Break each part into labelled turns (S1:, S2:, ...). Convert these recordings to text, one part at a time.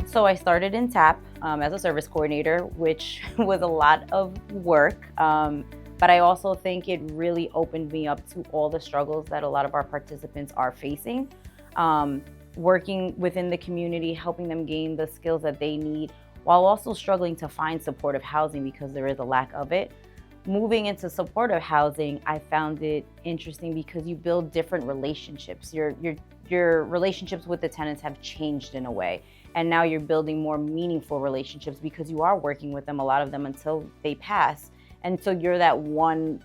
S1: So I started in TAP as a service coordinator, which was a lot of work. But I also think it really opened me up to all the struggles that a lot of our participants are facing. Um, Working within the community, helping them gain the skills that they need, while also struggling to find supportive housing because there is a lack of it. Moving into supportive housing, I found it interesting because you build different relationships. Your relationships with the tenants have changed in a way. And now you're building more meaningful relationships because you are working with them, a lot of them, until they pass. And so you're that one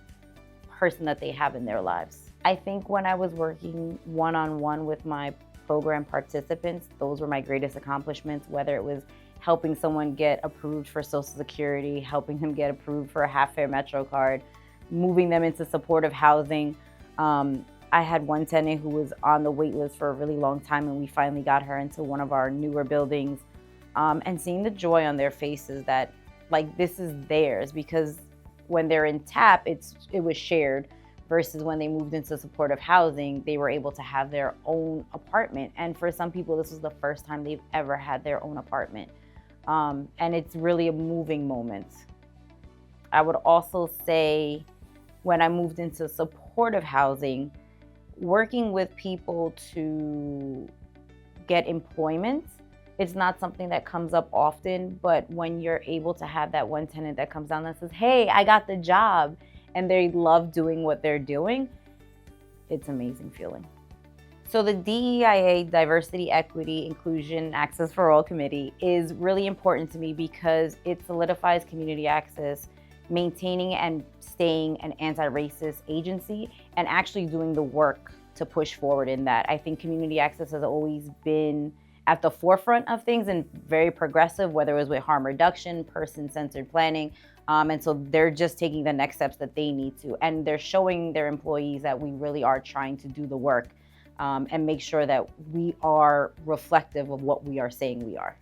S1: person that they have in their lives. I think when I was working one-on-one with my program participants, those were my greatest accomplishments, whether it was helping someone get approved for Social Security, helping them get approved for a half-fare Metro card, moving them into supportive housing. I had one tenant who was on the wait list for a really long time, and we finally got her into one of our newer buildings, and seeing the joy on their faces that, like, this is theirs, because when they're in TAP, it was shared, versus when they moved into supportive housing, they were able to have their own apartment. And for some people, this was the first time they've ever had their own apartment. And it's really a moving moment. I would also say when I moved into supportive housing, working with people to get employment, it's not something that comes up often, but when you're able to have that one tenant that comes down and says, hey, I got the job, and they love doing what they're doing, it's an amazing feeling. So the DEIA, Diversity, Equity, Inclusion, Access for All Committee is really important to me because it solidifies community access, maintaining and staying an anti-racist agency, and actually doing the work to push forward in that. I think community access has always been at the forefront of things and very progressive, whether it was with harm reduction, person-centered planning. And so they're just taking the next steps that they need to. And they're showing their employees that we really are trying to do the work and make sure that we are reflective of what we are saying we are.